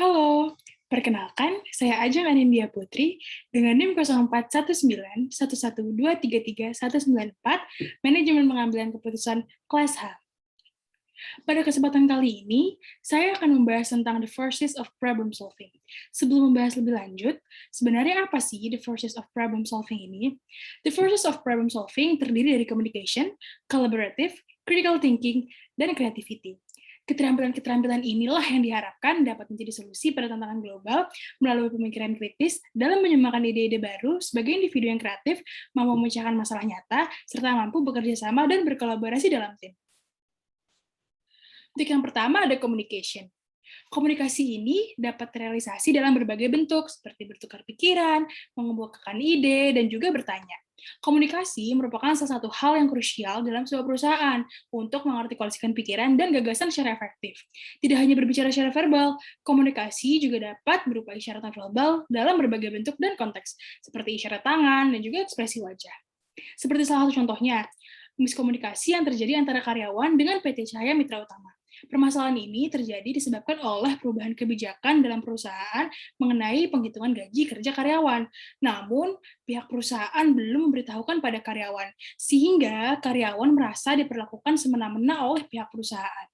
Halo, perkenalkan, saya Ajeng Anindya Putri dengan NIM 041911233194, Manajemen Pengambilan Keputusan Kelas H. Pada kesempatan kali ini, saya akan membahas tentang the forces of problem solving. Sebelum membahas lebih lanjut, sebenarnya apa sih the forces of problem solving ini? The forces of problem solving terdiri dari communication, collaborative, critical thinking, dan creativity. Keterampilan-keterampilan inilah yang diharapkan dapat menjadi solusi pada tantangan global melalui pemikiran kritis dalam menyumbangkan ide-ide baru sebagai individu yang kreatif, mampu memecahkan masalah nyata, serta mampu bekerja sama dan berkolaborasi dalam tim. Untuk yang pertama ada communication. Komunikasi ini dapat terrealisasi dalam berbagai bentuk, seperti bertukar pikiran, mengemukakan ide, dan juga bertanya. Komunikasi merupakan salah satu hal yang krusial dalam sebuah perusahaan untuk mengartikulasikan pikiran dan gagasan secara efektif. Tidak hanya berbicara secara verbal, komunikasi juga dapat berupa isyarat verbal dalam berbagai bentuk dan konteks, seperti isyarat tangan dan juga ekspresi wajah. Seperti salah satu contohnya, miskomunikasi yang terjadi antara karyawan dengan PT Cahaya Mitra Utama. Permasalahan ini terjadi disebabkan oleh perubahan kebijakan dalam perusahaan mengenai penghitungan gaji kerja karyawan. Namun, pihak perusahaan belum memberitahukan pada karyawan, sehingga karyawan merasa diperlakukan semena-mena oleh pihak perusahaan.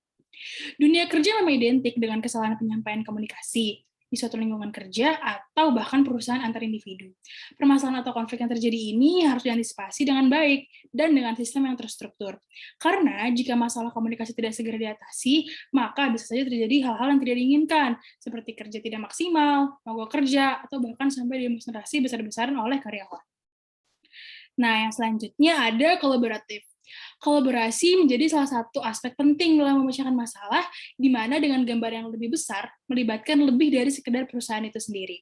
Dunia kerja memang identik dengan kesalahan penyampaian komunikasi di suatu lingkungan kerja atau bahkan perusahaan antar individu. Permasalahan atau konflik yang terjadi ini harus diantisipasi dengan baik dan dengan sistem yang terstruktur. Karena jika masalah komunikasi tidak segera diatasi, maka bisa saja terjadi hal-hal yang tidak diinginkan, seperti kerja tidak maksimal, mogok kerja, atau bahkan sampai demonstrasi besar-besaran oleh karyawan. Nah, yang selanjutnya ada kolaboratif. Kolaborasi menjadi salah satu aspek penting dalam memecahkan masalah, di mana dengan gambar yang lebih besar, melibatkan lebih dari sekedar perusahaan itu sendiri.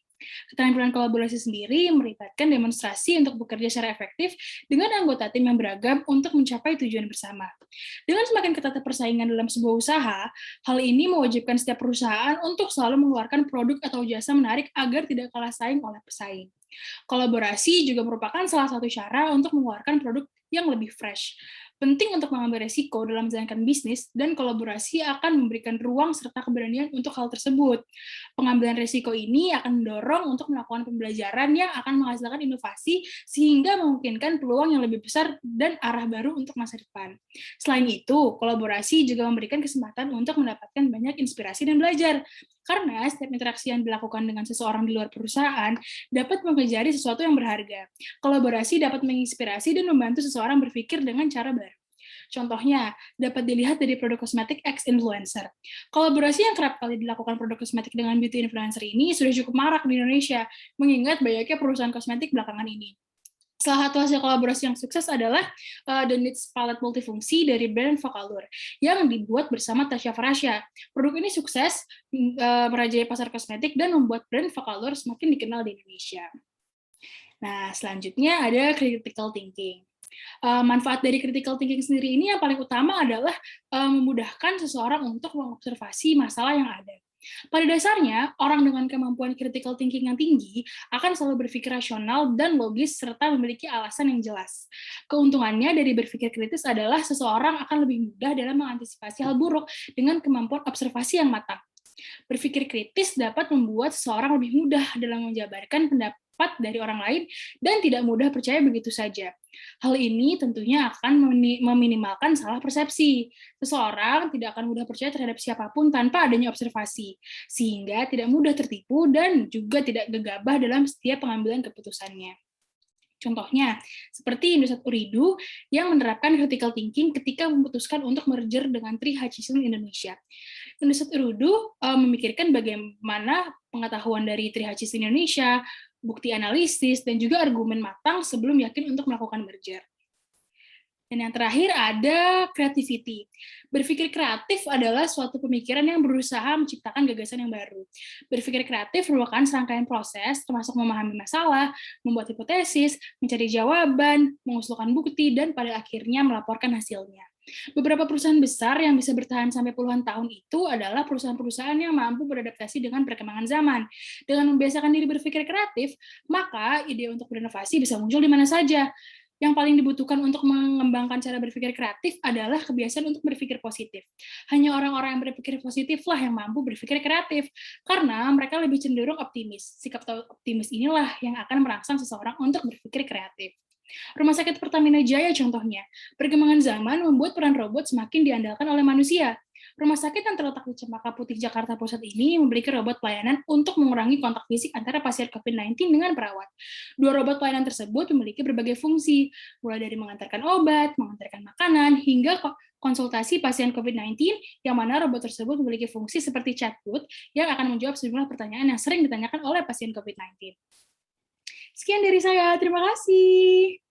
Keterampilan kolaborasi sendiri melibatkan demonstrasi untuk bekerja secara efektif dengan anggota tim yang beragam untuk mencapai tujuan bersama. Dengan semakin ketat persaingan dalam sebuah usaha, hal ini mewajibkan setiap perusahaan untuk selalu mengeluarkan produk atau jasa menarik agar tidak kalah saing oleh pesaing. Kolaborasi juga merupakan salah satu cara untuk mengeluarkan produk yang lebih fresh. Penting untuk mengambil resiko dalam menjalankan bisnis, dan kolaborasi akan memberikan ruang serta keberanian untuk hal tersebut. Pengambilan resiko ini akan mendorong untuk melakukan pembelajaran yang akan menghasilkan inovasi, sehingga memungkinkan peluang yang lebih besar dan arah baru untuk masa depan. Selain itu, kolaborasi juga memberikan kesempatan untuk mendapatkan banyak inspirasi dan belajar. Karena setiap interaksi yang dilakukan dengan seseorang di luar perusahaan dapat mempelajari sesuatu yang berharga. Kolaborasi dapat menginspirasi dan membantu seseorang berpikir dengan cara baru. Contohnya, dapat dilihat dari produk kosmetik ex-influencer. Kolaborasi yang kerap kali dilakukan produk kosmetik dengan beauty influencer ini sudah cukup marak di Indonesia, mengingat banyaknya perusahaan kosmetik belakangan ini. Salah satu hasil kolaborasi yang sukses adalah The Knits Palette Multifungsi dari brand Vocalour yang dibuat bersama Tasya Farasya. Produk ini sukses merajai pasar kosmetik dan membuat brand Vocalour semakin dikenal di Indonesia. Nah, selanjutnya ada critical thinking. Manfaat dari critical thinking sendiri ini yang paling utama adalah memudahkan seseorang untuk mengobservasi masalah yang ada. Pada dasarnya, orang dengan kemampuan critical thinking yang tinggi akan selalu berpikir rasional dan logis serta memiliki alasan yang jelas. Keuntungannya dari berpikir kritis adalah seseorang akan lebih mudah dalam mengantisipasi hal buruk dengan kemampuan observasi yang matang. Berpikir kritis dapat membuat seseorang lebih mudah dalam menjabarkan pendapat dari orang lain dan tidak mudah percaya begitu saja. Hal ini tentunya akan meminimalkan salah persepsi. Seseorang tidak akan mudah percaya terhadap siapapun tanpa adanya observasi, sehingga tidak mudah tertipu dan juga tidak gegabah dalam setiap pengambilan keputusannya. Contohnya, seperti Indosat Uridu yang menerapkan critical thinking ketika memutuskan untuk merger dengan Tri Hutchison Indonesia. Indosat Uridu memikirkan bagaimana pengetahuan dari Tri Hutchison Indonesia, bukti analisis, dan juga argumen matang sebelum yakin untuk melakukan merger. Dan yang terakhir ada creativity. Berpikir kreatif adalah suatu pemikiran yang berusaha menciptakan gagasan yang baru. Berpikir kreatif merupakan serangkaian proses, termasuk memahami masalah, membuat hipotesis, mencari jawaban, mengusulkan bukti, dan pada akhirnya melaporkan hasilnya. Beberapa perusahaan besar yang bisa bertahan sampai puluhan tahun itu adalah perusahaan-perusahaan yang mampu beradaptasi dengan perkembangan zaman. Dengan membiasakan diri berpikir kreatif, maka ide untuk berinovasi bisa muncul di mana saja. Yang paling dibutuhkan untuk mengembangkan cara berpikir kreatif adalah kebiasaan untuk berpikir positif. Hanya orang-orang yang berpikir positiflah yang mampu berpikir kreatif, karena mereka lebih cenderung optimis. Sikap optimis inilah yang akan merangsang seseorang untuk berpikir kreatif. Rumah sakit Pertamina Jaya contohnya, perkembangan zaman membuat peran robot semakin diandalkan oleh manusia. Rumah sakit yang terletak di Cempaka Putih, Jakarta Pusat ini memiliki robot pelayanan untuk mengurangi kontak fisik antara pasien COVID-19 dengan perawat. Dua robot pelayanan tersebut memiliki berbagai fungsi, mulai dari mengantarkan obat, mengantarkan makanan, hingga konsultasi pasien COVID-19, yang mana robot tersebut memiliki fungsi seperti chatbot yang akan menjawab sejumlah pertanyaan yang sering ditanyakan oleh pasien COVID-19. Sekian dari saya, terima kasih.